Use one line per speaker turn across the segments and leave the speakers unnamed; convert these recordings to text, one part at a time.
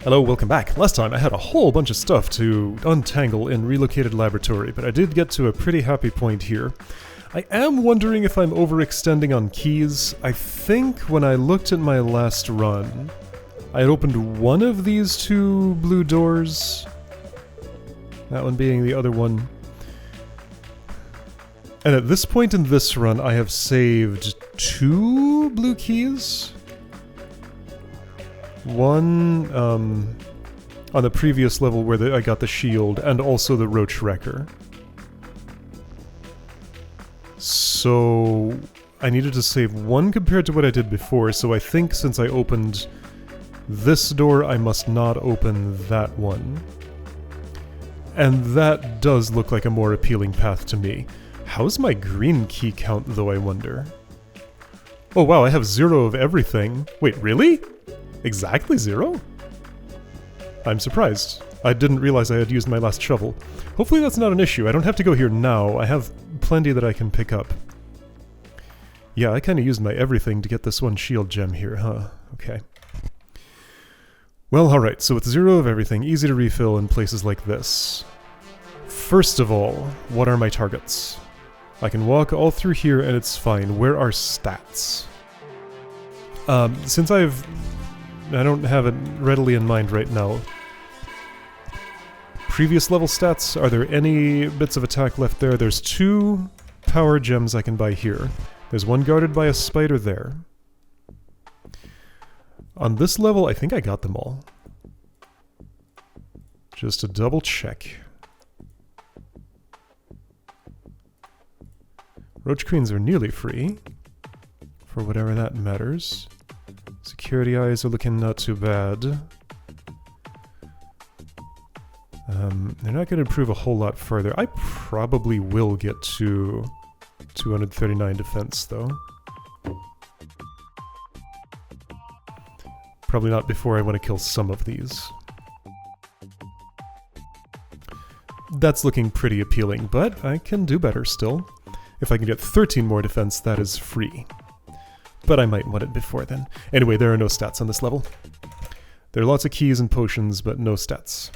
Hello, welcome back. Last time I had a whole bunch of stuff to untangle in Relocated Laboratory, but I did get to a pretty happy point here. I am wondering if I'm overextending on keys. I think when I looked at my last run, I had opened one of these two blue doors. That one being the other one. And at this point in this run, I have saved 2 blue keys. One on the previous level where I got the shield, and also the roach wrecker. So I needed to save 1 compared to what I did before, so I think since I opened this door, I must not open that one. And that does look like a more appealing path to me. How's my green key count, though, I wonder? Oh wow, I have 0 of everything. Wait, really? Exactly 0? I'm surprised. I didn't realize I had used my last shovel. Hopefully that's not an issue. I don't have to go here now. I have plenty that I can pick up. Yeah, I kind of used my everything to get this one shield gem here, huh? Okay. Well, alright, so it's 0 of everything, easy to refill in places like this. First of all, what are my targets? I can walk all through here and it's fine. Where are stats? Since I don't have it readily in mind right now. Previous level stats, are there any bits of attack left there? There's 2 power gems I can buy here. There's 1 guarded by a spider there. On this level, I think I got them all. Just to double check. Roach queens are nearly free, for whatever that matters. Security eyes are looking not too bad. They're not going to improve a whole lot further. I probably will get to 239 defense, though. Probably not before I want to kill some of these. That's looking pretty appealing, but I can do better still. If I can get 13 more defense, that is free. But I might want it before then. Anyway, there are no stats on this level. There are lots of keys and potions, but no stats.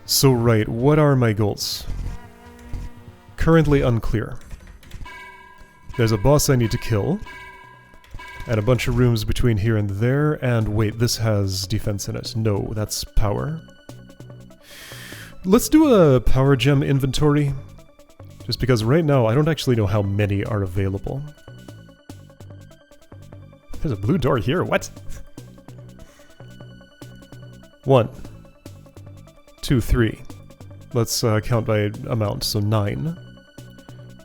So right, what are my goals? Currently unclear. There's a boss I need to kill. And a bunch of rooms between here and there, and wait, this has defense in it. No, that's power. Let's do a power gem inventory. Just because right now I don't actually know how many are available. There's a blue door here, what? 1, 2, 3. Let's count by amount, so 9.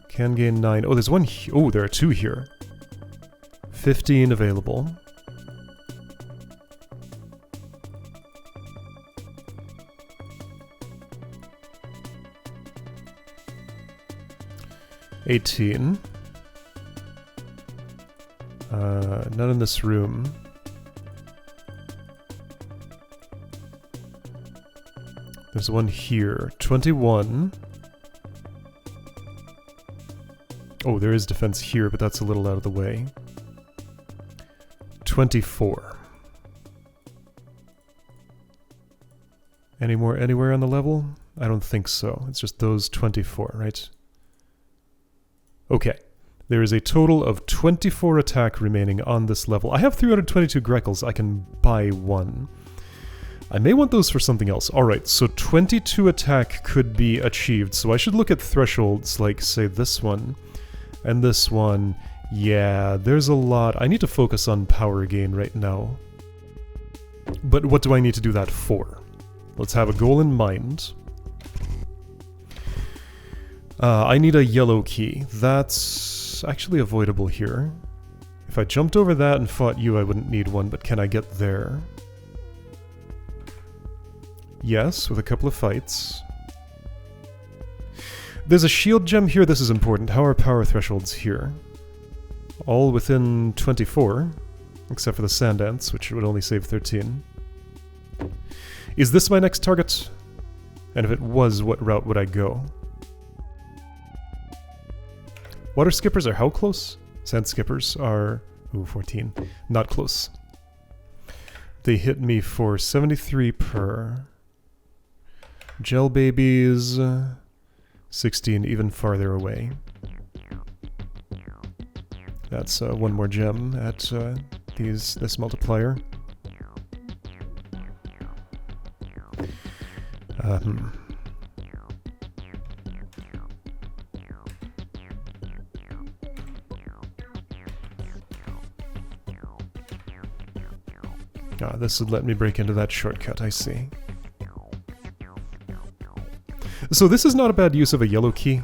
Can gain 9. Oh, there's 1 oh, there are 2 here. 15 available. $18. None in this room. There's 1 here. 21. Oh, there is defense here, but that's a little out of the way. 24. Any more anywhere on the level? I don't think so. It's just those 24, right? Okay. There is a total of 24 attack remaining on this level. I have 322 Greckles. I can buy 1. I may want those for something else. Alright, so 22 attack could be achieved. So I should look at thresholds like, say, this one. And this one. Yeah, there's a lot. I need to focus on power gain right now. But what do I need to do that for? Let's have a goal in mind. I need a yellow key. That's actually avoidable here. If I jumped over that and fought you, I wouldn't need one, but can I get there? Yes, with a couple of fights. There's a shield gem here. This is important. How are power thresholds here? All within 24, except for the sand ants, which would only save 13. Is this my next target? And if it was, what route would I go? Water skippers are how close? Sand skippers are... ooh, 14. Not close. They hit me for 73 per. Gel babies, 16, even farther away. That's one more gem at this multiplier. This would let me break into that shortcut, I see. So this is not a bad use of a yellow key.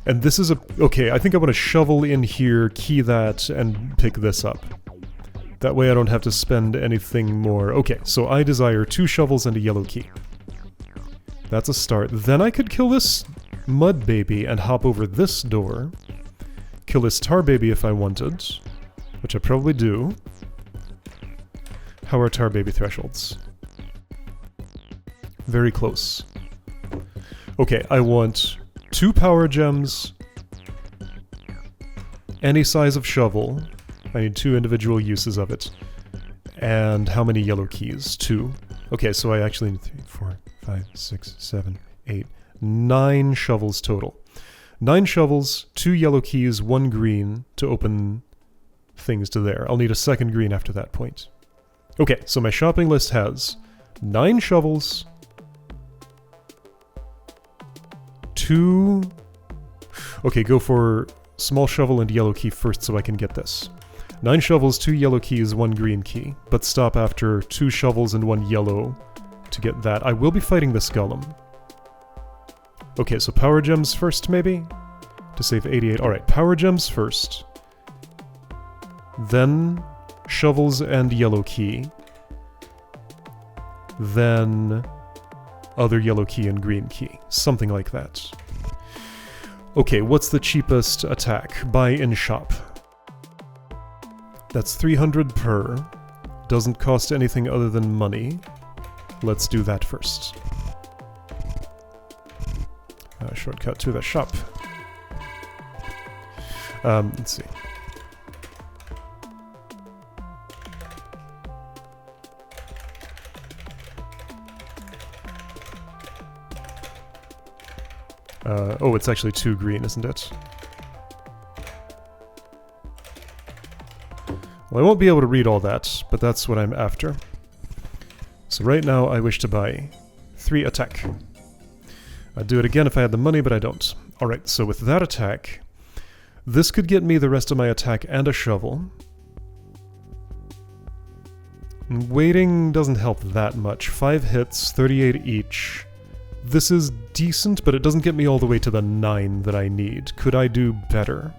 And this is a... Okay, I think I want to shovel in here, key that, and pick this up. That way I don't have to spend anything more. Okay, so I desire 2 shovels and a yellow key. That's a start. Then I could kill this mud baby and hop over this door. Kill this tar baby if I wanted, which I probably do. How are tar baby thresholds? Very close. Okay, I want 2 power gems, any size of shovel. I need 2 individual uses of it. And how many yellow keys? 2. Okay, so I actually need 3, 4, 5, 6, 7, 8, 9 shovels total. 9 shovels, 2 yellow keys, 1 green to open things to there. I'll need a second green after that point. Okay, so my shopping list has 9 shovels, 2... Okay, go for small shovel and yellow key first so I can get this. 9 shovels, 2 yellow keys, 1 green key, but stop after 2 shovels and 1 yellow to get that. I will be fighting this golem. Okay, so power gems first, maybe? To save 88. Alright, power gems first. Then shovels and yellow key. Then other yellow key and green key. Something like that. Okay, what's the cheapest attack? Buy in shop. That's 300 per. Doesn't cost anything other than money. Let's do that first. Shortcut to the shop. Let's see. Oh, it's actually 2 green, isn't it? Well, I won't be able to read all that, but that's what I'm after. So right now I wish to buy 3 attack. I'd do it again if I had the money, but I don't. Alright, so with that attack, this could get me the rest of my attack and a shovel. And waiting doesn't help that much. 5 hits, 38 each. This is decent, but it doesn't get me all the way to the 9 that I need. Could I do better?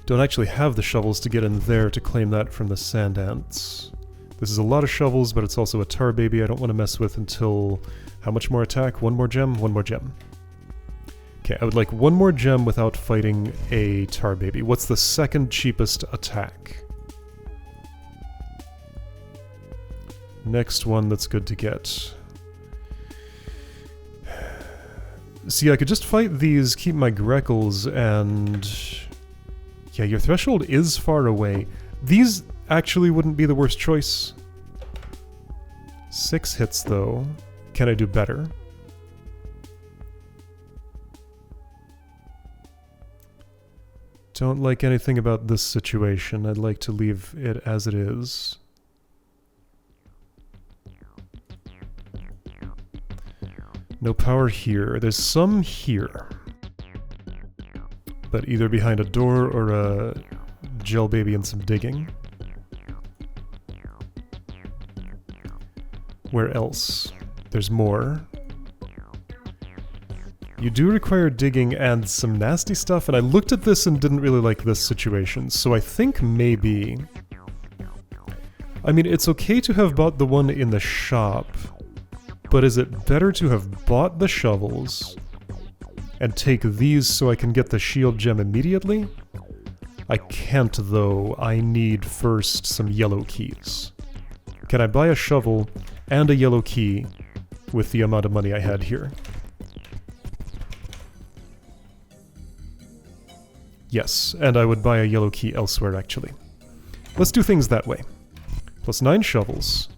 Don't actually have the shovels to get in there to claim that from the sand ants. This is a lot of shovels, but it's also a tar baby I don't want to mess with until... How much more attack? 1 more gem? 1 more gem. Okay, I would like 1 more gem without fighting a tar baby. What's the second cheapest attack? Next one that's good to get. See, I could just fight these, keep my Greckles, and... Yeah, your threshold is far away. These actually wouldn't be the worst choice. 6 hits, though. Can I do better? Don't like anything about this situation. I'd like to leave it as it is. No power here. There's some here. But either behind a door or a gel baby and some digging. Where else? There's more. You do require digging and some nasty stuff, and I looked at this and didn't really like this situation, so I think maybe... I mean, it's okay to have bought the one in the shop, but is it better to have bought the shovels and take these so I can get the shield gem immediately? I can't, though. I need first some yellow keys. Can I buy a shovel and a yellow key with the amount of money I had here? Yes, and I would buy a yellow key elsewhere, actually. Let's do things that way. Plus 9 shovels.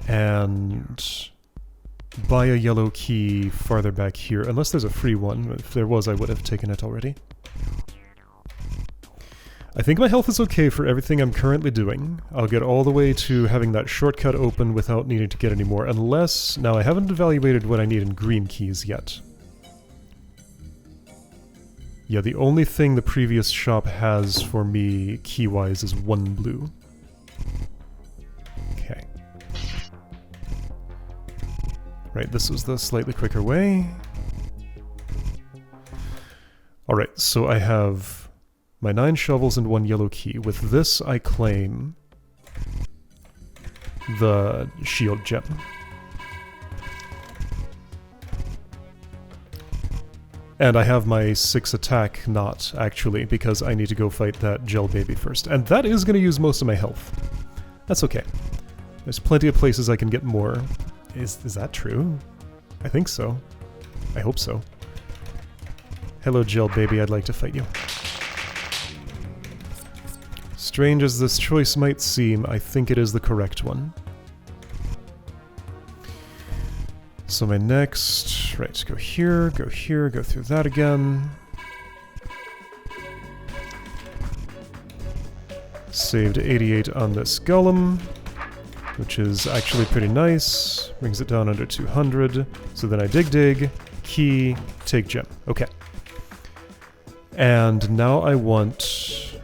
And buy a yellow key farther back here, unless there's a free one. If there was, I would have taken it already. I think my health is okay for everything I'm currently doing. I'll get all the way to having that shortcut open without needing to get any more, unless... Now, I haven't evaluated what I need in green keys yet. Yeah, the only thing the previous shop has for me, key-wise, is 1 blue. Okay. Right, this was the slightly quicker way. Alright, so I have my 9 shovels and 1 yellow key. With this, I claim the shield gem. And I have my 6 attack not, actually, because I need to go fight that gel baby first. And that is going to use most of my health. That's okay. There's plenty of places I can get more. Is that true? I think so. I hope so. Hello, gel baby, I'd like to fight you. Strange as this choice might seem, I think it is the correct one. So my next... Right, go here, go through that again. Saved 88 on this golem, which is actually pretty nice. Brings it down under 200. So then I dig, key, take gem. Okay. And now I want...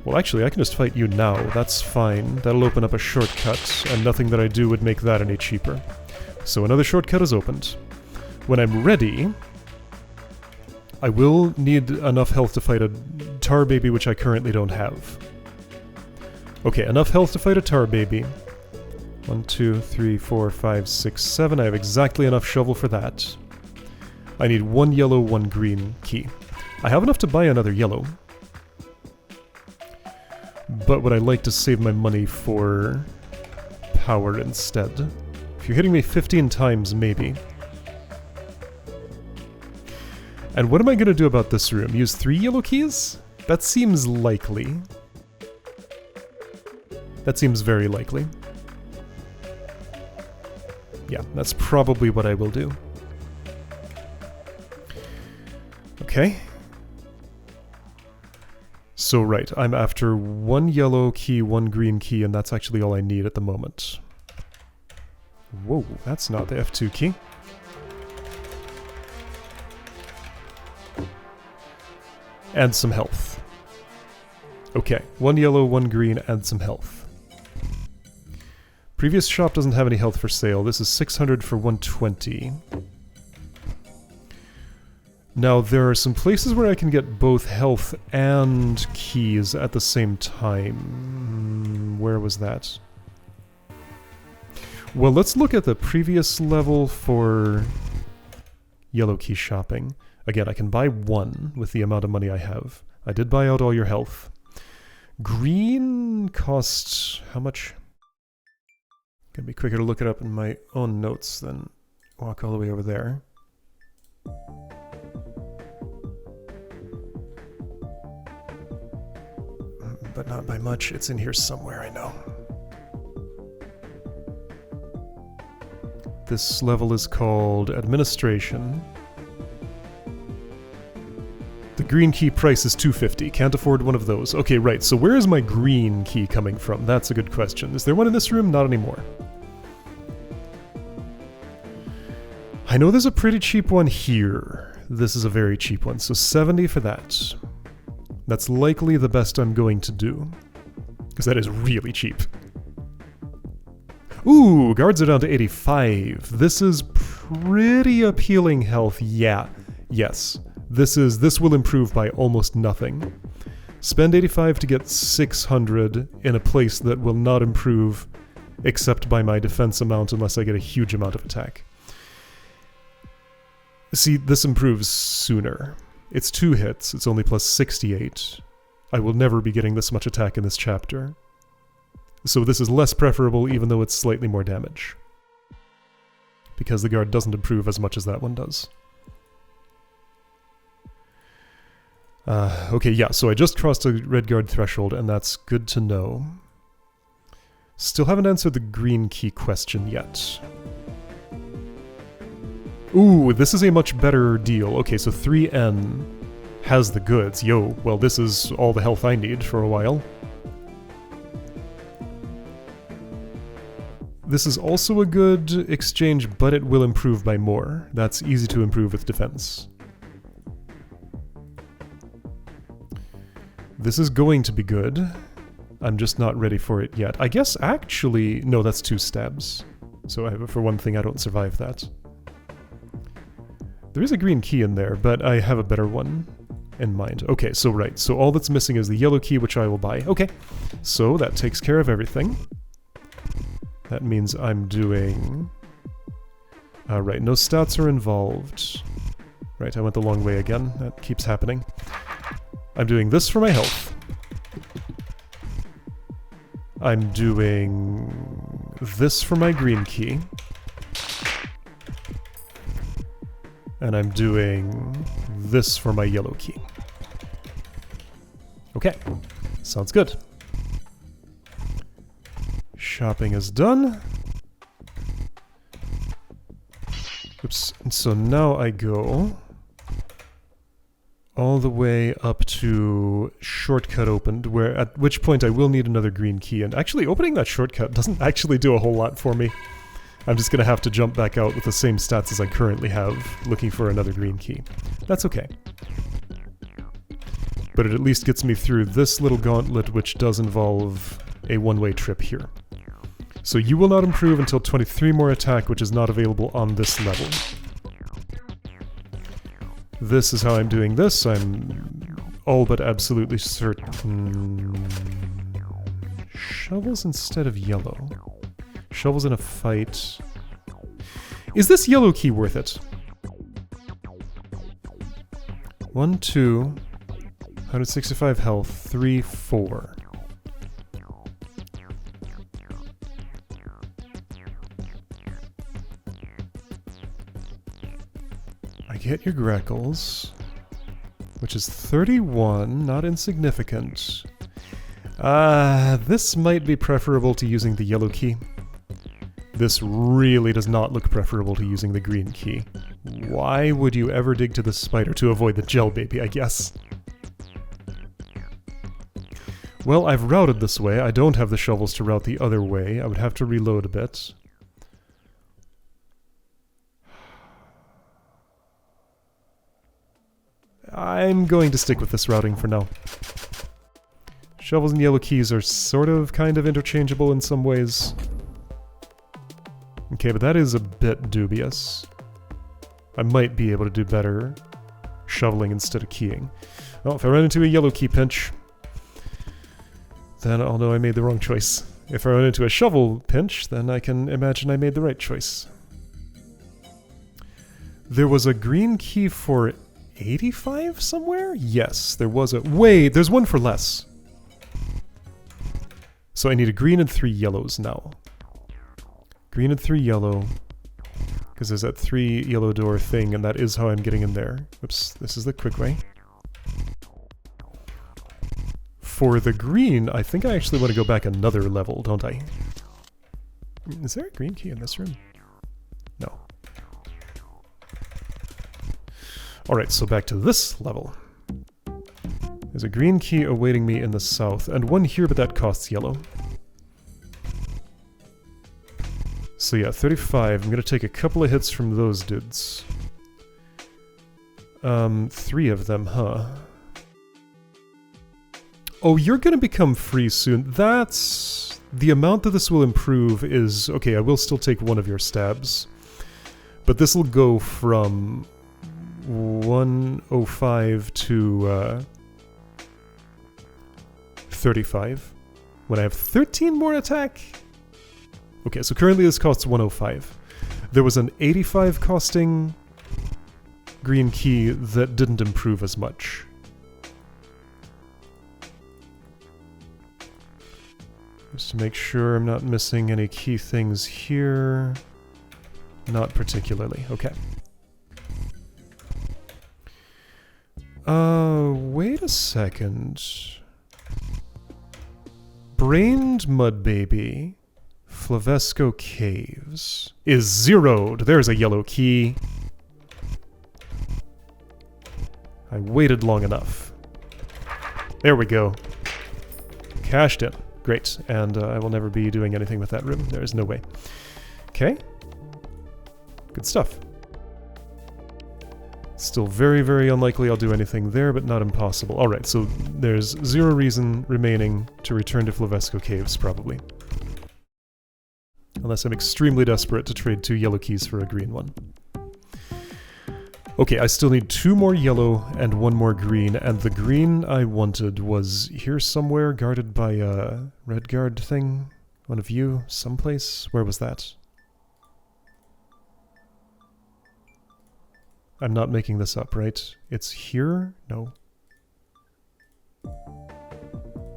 Well, actually, I can just fight you now. That's fine. That'll open up a shortcut, and nothing that I do would make that any cheaper. So another shortcut is opened. When I'm ready, I will need enough health to fight a tar baby, which I currently don't have. Okay, enough health to fight a tar baby. 1, 2, 3, 4, 5, 6, 7. I have exactly enough shovel for that. I need 1 yellow, 1 green key. I have enough to buy another yellow. But would I like to save my money for power instead? If you're hitting me 15 times, maybe. And what am I going to do about this room? Use 3 yellow keys? That seems likely. That seems very likely. Yeah, that's probably what I will do. Okay. So right, I'm after 1 yellow key, 1 green key, and that's actually all I need at the moment. Whoa, that's not the F2 key. And some health. Okay, 1 yellow, 1 green, and some health. Previous shop doesn't have any health for sale. This is 600 for 120. Now, there are some places where I can get both health and keys at the same time. Where was that? Well, let's look at the previous level for yellow key shopping. Again, I can buy 1 with the amount of money I have. I did buy out all your health. Green costs how much? Gonna be quicker to look it up in my own notes than walk all the way over there. But not by much. It's in here somewhere, I know. This level is called Administration. The green key price is 250. Can't afford one of those. Okay, right. So where is my green key coming from? That's a good question. Is there one in this room? Not anymore. I know there's a pretty cheap one here. This is a very cheap one. So 70 for that. That's likely the best I'm going to do. Because that is really cheap. Ooh, guards are down to 85. This is pretty appealing health. Yeah. Yes. This will improve by almost nothing. Spend 85 to get 600 in a place that will not improve except by my defense amount unless I get a huge amount of attack. See, this improves sooner. It's 2 hits, it's only plus 68. I will never be getting this much attack in this chapter. So this is less preferable even though it's slightly more damage. Because the guard doesn't improve as much as that one does. Okay, yeah, so I just crossed a red guard threshold, and that's good to know. Still haven't answered the green key question yet. Ooh, this is a much better deal. Okay, so 3N has the goods. Yo, well, this is all the health I need for a while. This is also a good exchange, but it will improve by more. That's easy to improve with defense. This is going to be good. I'm just not ready for it yet. I guess actually... No, that's 2 stabs. So for one thing, I don't survive that. There is a green key in there, but I have a better one in mind. Okay, so right. So all that's missing is the yellow key, which I will buy. Okay, so that takes care of everything. That means I'm doing... right, no stats are involved. Right, I went the long way again. That keeps happening. I'm doing this for my health. I'm doing this for my green key. And I'm doing this for my yellow key. Okay, sounds good. Shopping is done. Oops, and so now I go all the way up to shortcut opened, where at which point I will need another green key, and actually opening that shortcut doesn't actually do a whole lot for me. I'm just gonna have to jump back out with the same stats as I currently have, looking for another green key. That's okay. But it at least gets me through this little gauntlet, which does involve a one-way trip here. So you will not improve until 23 more attack, which is not available on this level. This is how I'm doing this. I'm all but absolutely certain... Shovels instead of yellow. Shovels in a fight. Is this yellow key worth it? 1, 2, 165 health, 3, 4. I get your grackles, which is 31, not insignificant. This might be preferable to using the yellow key. This really does not look preferable to using the green key. Why would you ever dig to the spider? To avoid the gel baby, I guess. Well, I've routed this way. I don't have the shovels to route the other way. I would have to reload a bit. I'm going to stick with this routing for now. Shovels and yellow keys are sort of, kind of interchangeable in some ways. Okay, but that is a bit dubious. I might be able to do better shoveling instead of keying. Well, if I run into a yellow key pinch, then I'll know I made the wrong choice. If I run into a shovel pinch, then I can imagine I made the right choice. There was a green key for 85 somewhere? Yes, there was a... Wait, there's one for less. So I need a green and 3 yellows now. Green and 3 yellow. Because there's that 3 yellow door thing, and that is how I'm getting in there. Oops, this is the quick way. For the green, I think I actually want to go back another level, don't I? Is there a green key in this room? No. Alright, so back to this level. There's a green key awaiting me in the south, and one here, but that costs yellow. So yeah, 35. I'm gonna take a couple of hits from those dudes. 3 of them, huh? Oh, you're gonna become free soon. That's... The amount that this will improve is... Okay, I will still take one of your stabs. But this will go from 105 to 35. When I have 13 more attack? Okay, so currently this costs 105. There was an 85 costing green key that didn't improve as much. Just to make sure I'm not missing any key things here. Not particularly, okay. Wait a second. Brained Mud Baby, Flavesco Caves, is zeroed. There's a yellow key. I waited long enough. There we go. Cashed in. Great. And I will never be doing anything with that room. There is no way. Okay. Good stuff. Still very, very unlikely I'll do anything there, but not impossible. Alright, so there's 0 reason remaining to return to Flavesco Caves, probably. Unless I'm extremely desperate to trade 2 yellow keys for a green one. Okay, I still need 2 more yellow and 1 more green, and the green I wanted was here somewhere, guarded by a red guard thing? One of you? Someplace? Where was that? I'm not making this up, right? It's here? No.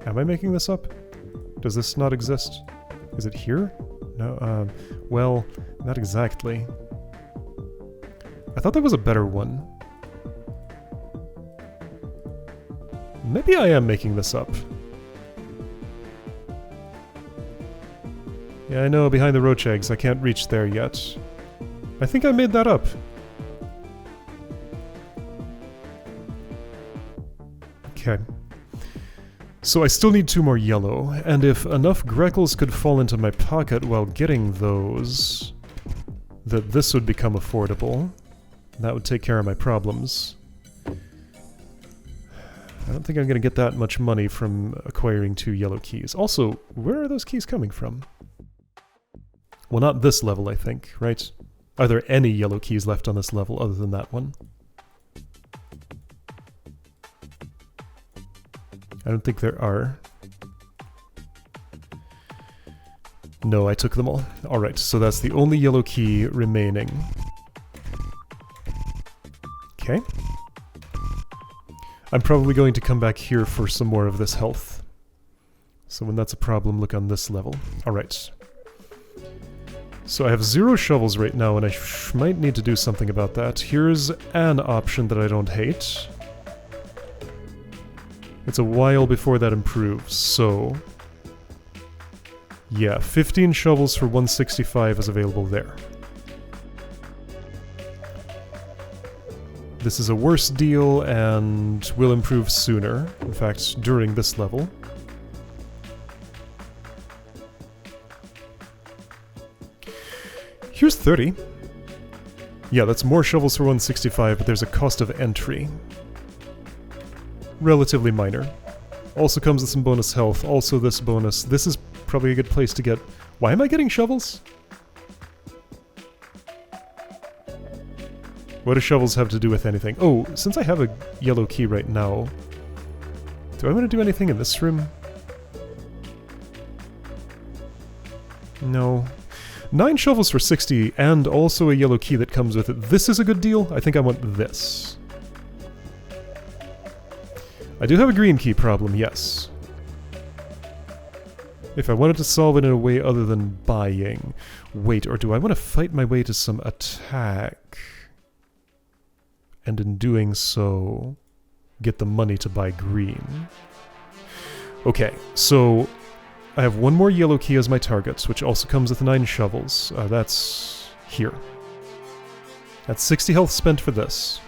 Am I making this up? Does this not exist? Is it here? No, well, not exactly. I thought there was a better one. Maybe I am making this up. Yeah, I know, behind the roach eggs, I can't reach there yet. I think I made that up. Okay. So I still need 2 more yellow, and if enough Greckles could fall into my pocket while getting those, that this would become affordable. That would take care of my problems. I don't think I'm going to get that much money from acquiring 2 yellow keys. Also, where are those keys coming from? Well, not this level, I think, right? Are there any yellow keys left on this level other than that one? I don't think there are. No, I took them all. Alright, so that's the only yellow key remaining. Okay. I'm probably going to come back here for some more of this health. So when that's a problem, look on this level. Alright. So I have 0 shovels right now, and I might need to do something about that. Here's an option that I don't hate. It's a while before that improves, so... yeah, 15 shovels for 165 is available there. This is a worse deal and will improve sooner. In fact, during this level. Here's 30. Yeah, that's more shovels for 165, but there's a cost of entry. Relatively minor. Also comes with some bonus health, also this bonus. This is probably a good place to get... Why am I getting shovels? What do shovels have to do with anything? Oh, since I have a yellow key right now, do I want to do anything in this room? No. 9 shovels for 60, and also a yellow key that comes with it. This is a good deal. I think I want this. I do have a green key problem, yes. If I wanted to solve it in a way other than buying... Wait, or do I want to fight my way to some attack? And in doing so, get the money to buy green. Okay, so I have 1 more yellow key as my target, which also comes with 9 shovels. That's here. That's 60 health spent for this.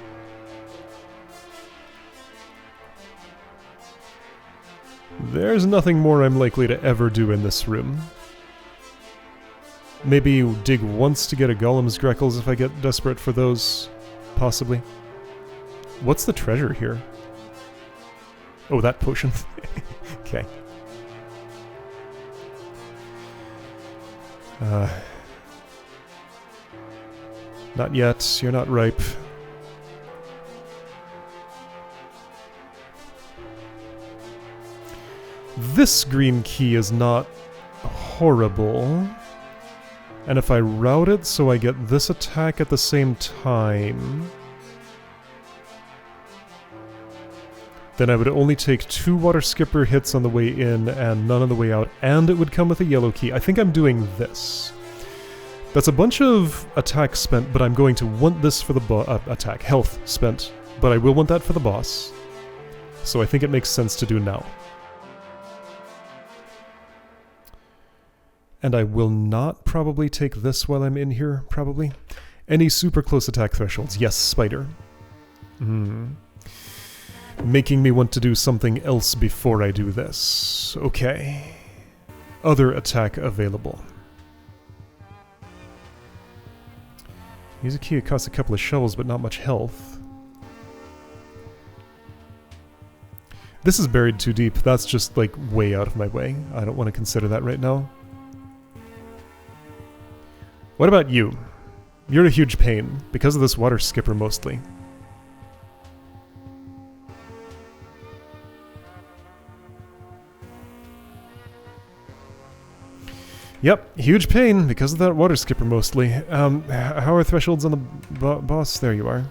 There's nothing more I'm likely to ever do in this room. Maybe dig once to get a Golem's Greckles if I get desperate for those, possibly. What's the treasure here? Oh, that potion. Okay. Not yet. You're not ripe. This green key is not horrible. And if I route it so I get this attack at the same time, then I would only take 2 water skipper hits on the way in and none on the way out, and it would come with a yellow key. I think I'm doing this. That's a bunch of attack spent, but I'm going to want this for the attack. Health spent, but I will want that for the boss. So I think it makes sense to do now. And I will not probably take this while I'm in here, probably. Any super close attack thresholds? Yes, spider. Making me want to do something else before I do this. Okay. Other attack available. Use a key, it costs a couple of shovels, but not much health. This is buried too deep. That's just, like, way out of my way. I don't want to consider that right now. What about you? You're a huge pain, because of this water skipper mostly. Yep, huge pain because of that water skipper mostly. How are thresholds on the boss? There you are.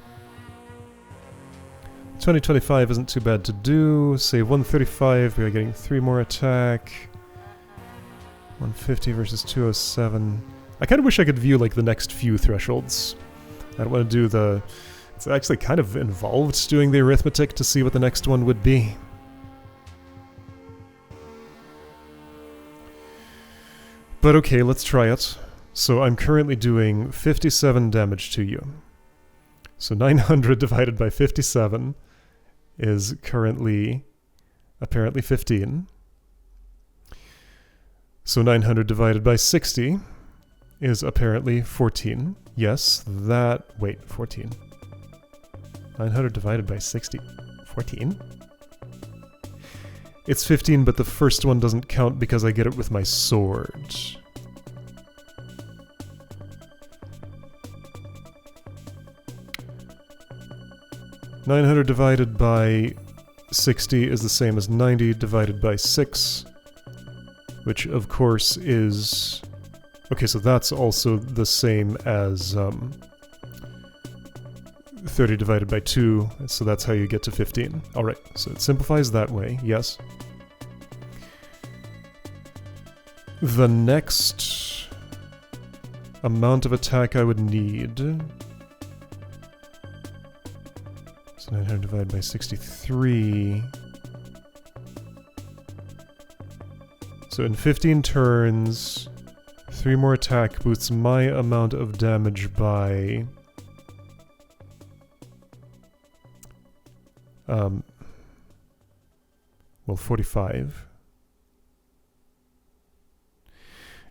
2025 isn't too bad to do. Save 135, we are getting 3 more attack. 150 versus 207. I kind of wish I could view like the next few thresholds. I don't want to do the... It's actually kind of involved doing the arithmetic to see what the next one would be. But okay, let's try it. So I'm currently doing 57 damage to you. So 900 divided by 57 is currently apparently 15. So 900 divided by 60 is apparently 14. Yes, that... Wait, 14. 900 divided by 60. 14? It's 15, but the first one doesn't count because I get it with my sword. $900 divided by 60 is the same as 90 divided by 6, which of course is... Okay, so that's also the same as 30 divided by 2, so that's how you get to 15. Alright, so it simplifies that way, yes. The next amount of attack I would need... So 900 divided by 63... So in 15 turns, 3 more attack boosts my amount of damage by... well, 45.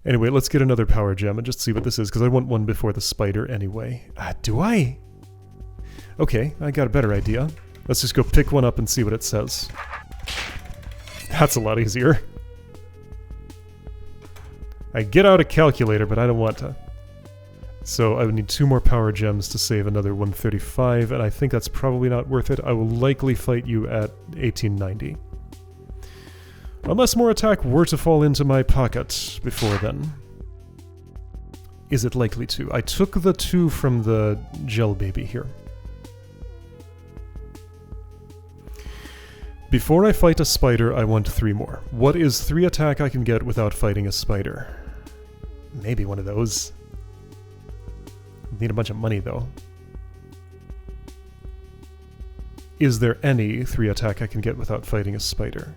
Anyway, let's get another power gem and just see what this is, because I want one before the spider anyway. Do I? Okay, I got a better idea. Let's just go pick one up and see what it says. That's a lot easier. I get out a calculator, but I don't want to. So I would need 2 more power gems to save another 135, and I think that's probably not worth it. I will likely fight you at 1890. Unless more attack were to fall into my pocket before then. Is it likely to? I took the 2 from the gel baby here. Before I fight a spider, I want 3 more. What is 3 attack I can get without fighting a spider? Maybe one of those. Need a bunch of money, though. Is there any 3 attack I can get without fighting a spider?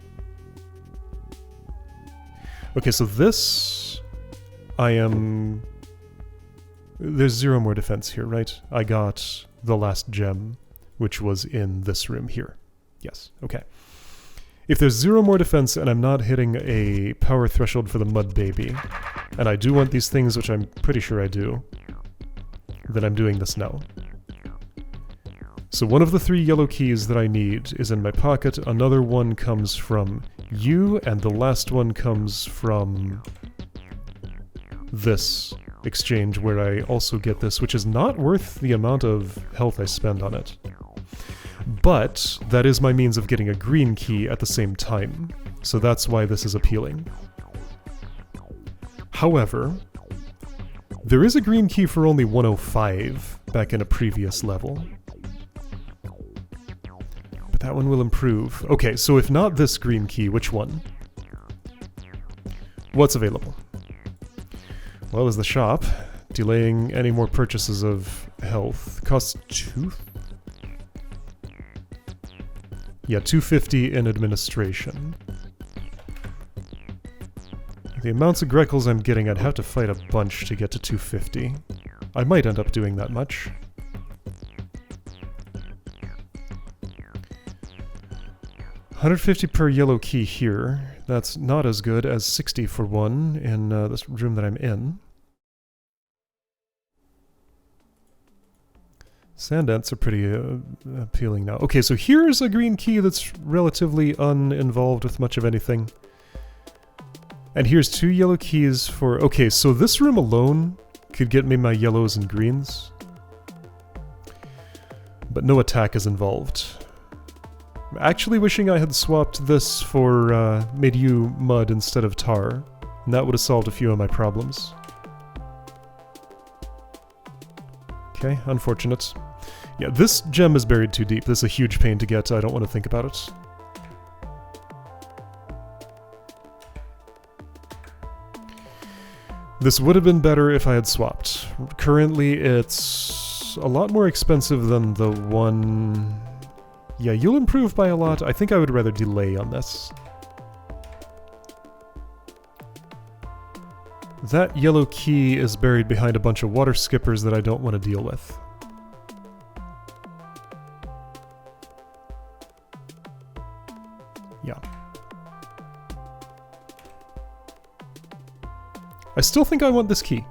Okay, so this... I am... There's 0 more defense here, right? I got the last gem, which was in this room here. Yes, okay. If there's 0 more defense and I'm not hitting a power threshold for the mud baby, and I do want these things, which I'm pretty sure I do, then I'm doing this now. So one of the 3 yellow keys that I need is in my pocket, another one comes from you, and the last one comes from this exchange, where I also get this, which is not worth the amount of health I spend on it. But that is my means of getting a green key at the same time, so that's why this is appealing. However, there is a green key for only 105 back in a previous level. But that one will improve. Okay, so if not this green key, which one? What's available? Well, is the shop. Delaying any more purchases of health. Costs 2? Yeah, 250 in administration. The amounts of Greckles I'm getting, I'd have to fight a bunch to get to 250. I might end up doing that much. $150 per yellow key here. That's not as good as 60 for one in this room that I'm in. Sand ants are pretty appealing now. Okay, so here's a green key that's relatively uninvolved with much of anything. And here's 2 yellow keys for... Okay, so this room alone could get me my yellows and greens. But no attack is involved. I'm actually wishing I had swapped this for made you mud instead of tar. And that would have solved a few of my problems. Okay, unfortunate. Yeah, this gem is buried too deep. This is a huge pain to get. I don't want to think about it. This would have been better if I had swapped. Currently, it's a lot more expensive than the one... Yeah, you'll improve by a lot. I think I would rather delay on this. That yellow key is buried behind a bunch of water skippers that I don't want to deal with. Yeah. I still think I want this key.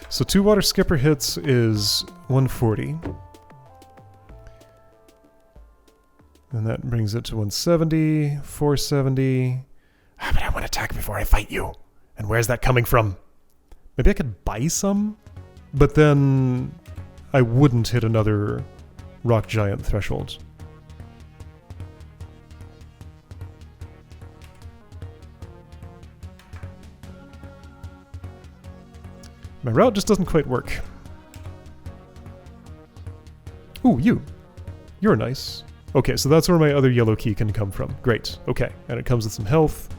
So 2 water skipper hits is 140. And that brings it to 170, 470. Ah, but I want to attack before I fight you. And where's that coming from? Maybe I could buy some? But then I wouldn't hit another rock giant threshold. My route just doesn't quite work. Ooh, you. You're nice. Okay, so that's where my other yellow key can come from. Great. Okay, and it comes with some health.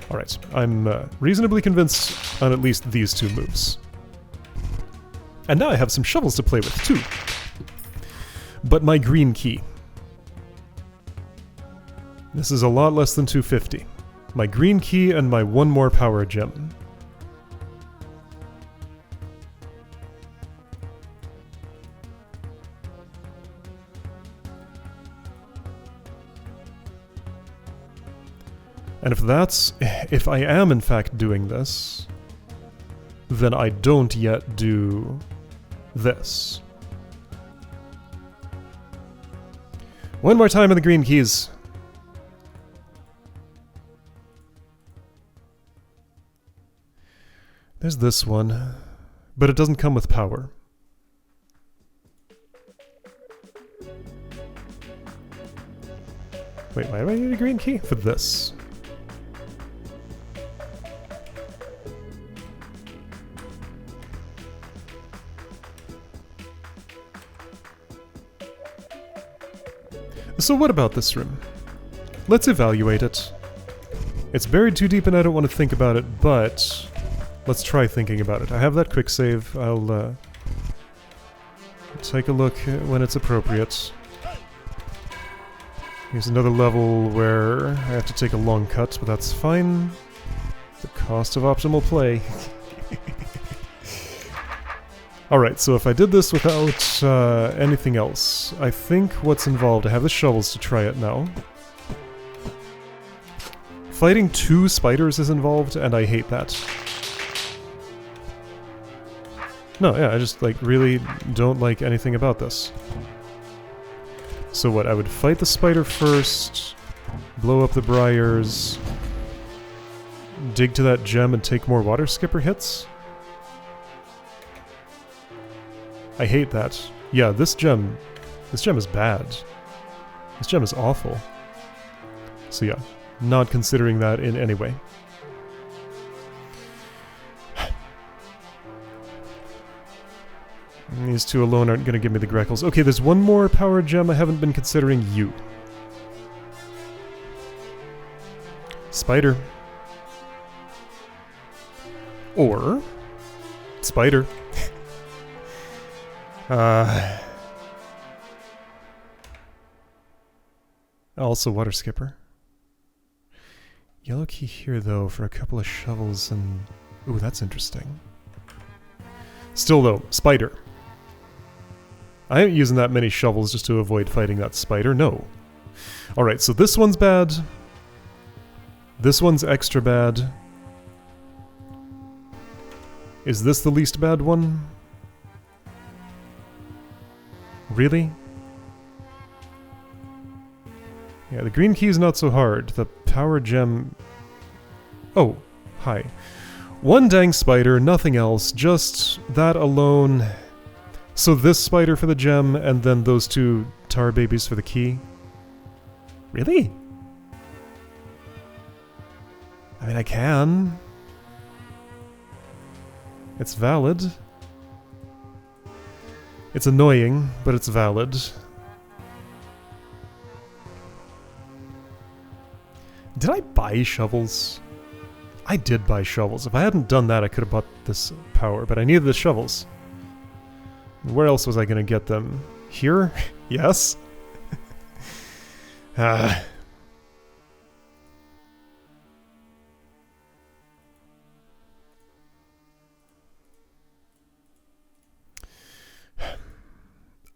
Alright, I'm reasonably convinced on at least these 2 moves. And now I have some shovels to play with, too. But my green key. This is a lot less than 250. My green key and my 1 more power gem. And if I am in fact doing this, then I don't yet do this. 1 more time on the green keys. There's this one, but it doesn't come with power. Wait, why do I need a green key? For this. So what about this room? Let's evaluate it. It's buried too deep and I don't want to think about it, but let's try thinking about it. I have that quick save. I'll take a look when it's appropriate. Here's another level where I have to take a long cut, but that's fine. The cost of optimal play. Alright, so if I did this without anything else, I think what's involved, I have the shovels to try it now. Fighting 2 spiders is involved, and I hate that. No, yeah, I just, like, really don't like anything about this. So what, I would fight the spider first, blow up the briars, dig to that gem and take more water skipper hits? I hate that. Yeah, this gem is bad. This gem is awful. So yeah, not considering that in any way. These 2 alone aren't going to give me the Greckles. Okay, there's 1 more power gem I haven't been considering. You. Spider. Or... Spider. Also water skipper. Yellow key here, though, for a couple of shovels and... Ooh, that's interesting. Still, though, spider. I ain't using that many shovels just to avoid fighting that spider, no. Alright, so this one's bad. This one's extra bad. Is this the least bad one? Really? Yeah, the green key is not so hard. The power gem... Oh, hi. One dang spider, nothing else, just that alone. So this spider for the gem, and then those two tar babies for the key? Really? I mean, I can. It's valid. It's annoying, but it's valid. Did I buy shovels? I did buy shovels. If I hadn't done that, I could have bought this power, but I needed the shovels. Where else was I going to get them? Here? Yes?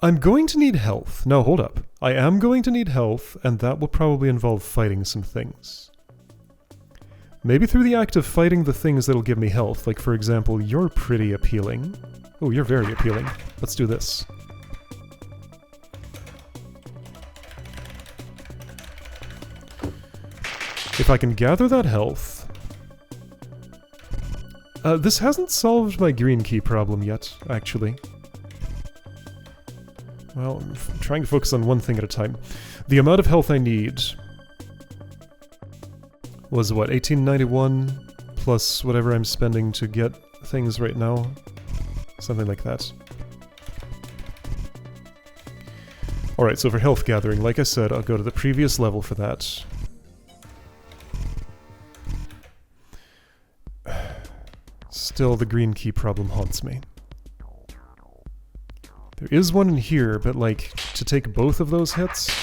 I'm going to need health. No, hold up. I am going to need health, and that will probably involve fighting some things. Maybe through the act of fighting the things that'll give me health, like for example, you're pretty appealing. Oh, you're very appealing. Let's do this. If I can gather that health... this hasn't solved my green key problem yet, actually. Well, I'm trying to focus on one thing at a time. The amount of health I need was, what, 1891 plus whatever I'm spending to get things right now? Something like that. Alright, so for health gathering, like I said, I'll go to the previous level for that. Still, the green key problem haunts me. There is one in here, but like, to take both of those hits?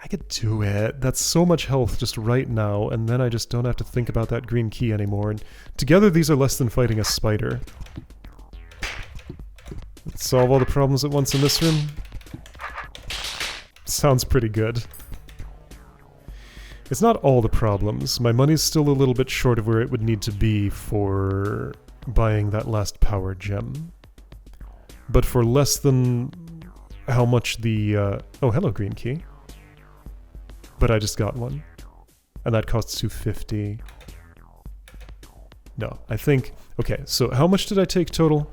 I could do it. That's so much health just right now, and then I just don't have to think about that green key anymore. And together these are less than fighting a spider. Let's solve all the problems at once in this room. Sounds pretty good. It's not all the problems. My money's still a little bit short of where it would need to be for buying that last power gem. But for less than how much the... oh, hello, green key. But I just got one. And that costs 250. No, I think... Okay, so how much did I take total?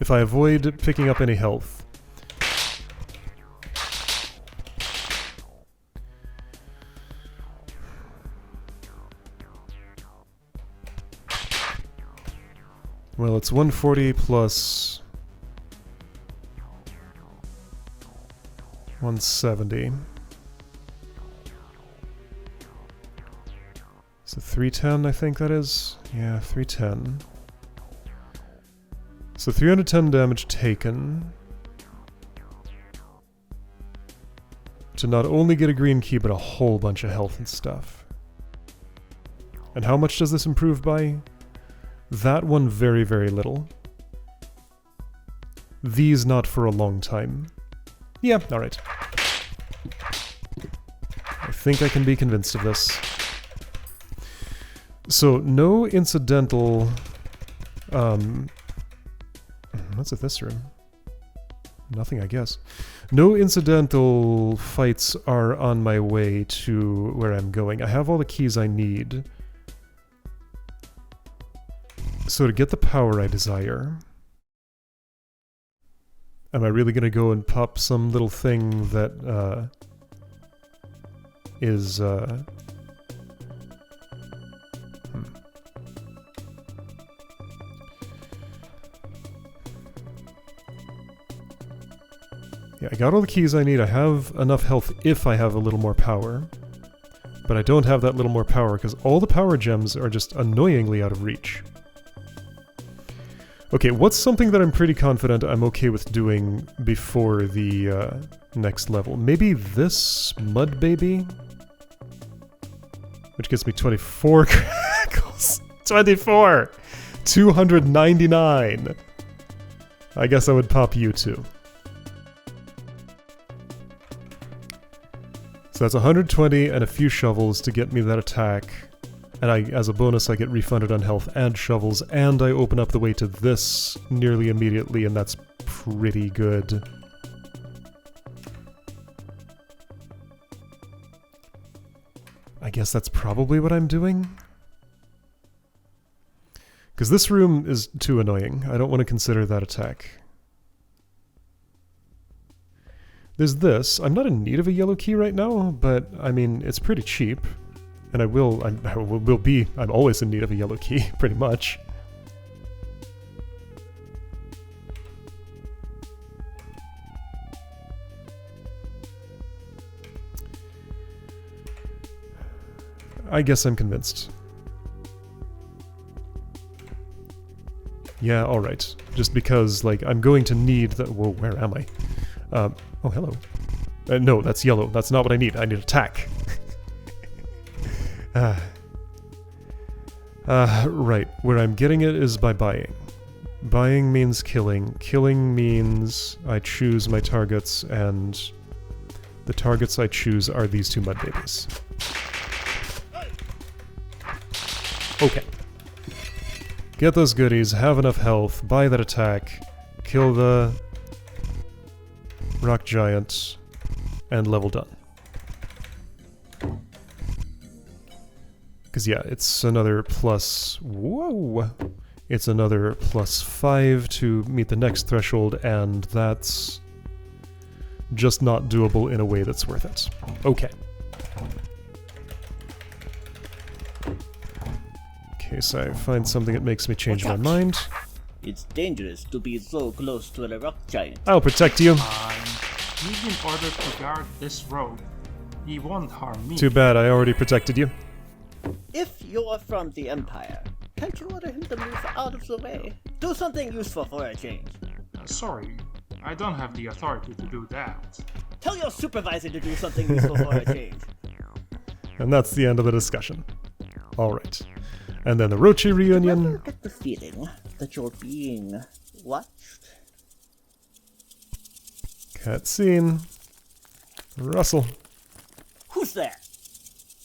If I avoid picking up any health. Well, it's 140 plus 170. So 310, I think that is? Yeah, 310. So 310 damage taken. To not only get a green key, but a whole bunch of health and stuff. And how much does this improve by? That one very, very little. These not for a long time. Yeah, alright. I think I can be convinced of this. So, no incidental... what's at this room? Nothing, I guess. No incidental fights are on my way to where I'm going. I have all the keys I need. So to get the power I desire... Am I really gonna go and pop some little thing that, is, Yeah, I got all the keys I need. I have enough health if I have a little more power. But I don't have that little more power because all the power gems are just annoyingly out of reach. Okay, what's something that I'm pretty confident I'm okay with doing before the next level. Maybe this Mud Baby? Which gets me 24 crackles. 24! 299! I guess I would pop you too. So that's 120 and a few shovels to get me that attack. And as a bonus, I get refunded on health and shovels, and I open up the way to this nearly immediately, and that's pretty good. I guess that's probably what I'm doing? Because this room is too annoying. I don't want to consider that attack. There's this. I'm not in need of a yellow key right now, but I mean, it's pretty cheap. And I'm always in need of a yellow key, pretty much. I guess I'm convinced. Yeah, alright. Just because, like, I'm going to need the— whoa, where am I? Oh, hello. No, that's yellow. That's not what I need. I need attack. Right. Where I'm getting it is by buying. Buying means killing. Killing means I choose my targets, and the targets I choose are these two mud babies. Okay. Get those goodies, have enough health, buy that attack, kill the rock giant, and level done. Because yeah, it's another plus— whoa! It's another +5 to meet the next threshold, and that's just not doable in a way that's worth it. Okay. In case I find something that makes me change my mind.
It's dangerous to be so close to a rock giant.
I'll protect you.
He's in order to guard this road. He won't harm me.
Too bad, I already protected you.
If you're from the Empire, can't you order him to move out of the way? Do something useful for a change.
Sorry, I don't have the authority to do that.
Tell your supervisor to do something useful for a change.
And that's the end of the discussion. Alright. And then the Rochi reunion.
Do you ever get the feeling that you're being watched?
Cutscene. Russell.
Who's there?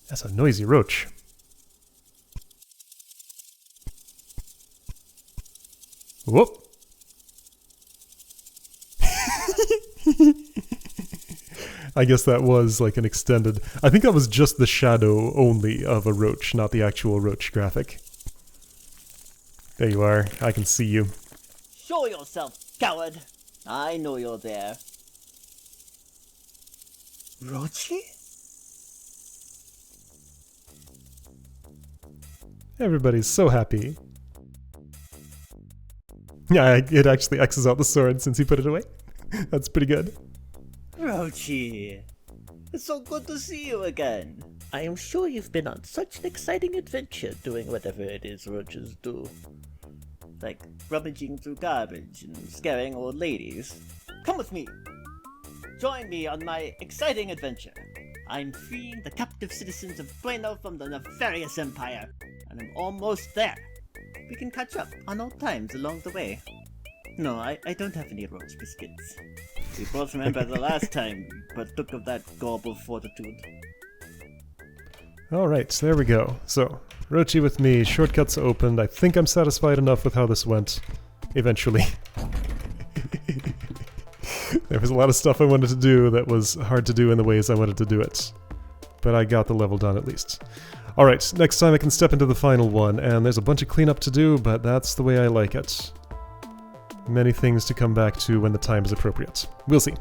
That's a noisy roach. Whoop. I guess that was like an extended— I think that was just the shadow only of a roach, not the actual roach graphic. There you are. I can see you.
Show yourself, coward. I know you're there. Rochi?
Everybody's so happy. Yeah, it actually X's out the sword since he put it away. That's pretty good.
Rochi, it's so good to see you again. I am sure you've been on such an exciting adventure doing whatever it is roaches do. Like rummaging through garbage and scaring old ladies. Come with me. Join me on my exciting adventure. I'm freeing the captive citizens of Bueno from the nefarious empire, and I'm almost there. We can catch up on old times along the way. No, I don't have any roach biscuits. We both remember the last time we partook of that gullible fortitude.
Alright, there we go. So, Rochi with me, shortcuts opened. I think I'm satisfied enough with how this went. Eventually. There was a lot of stuff I wanted to do that was hard to do in the ways I wanted to do it. But I got the level done at least. Alright, next time I can step into the final one, and there's a bunch of cleanup to do, but that's the way I like it. Many things to come back to when the time is appropriate. We'll see.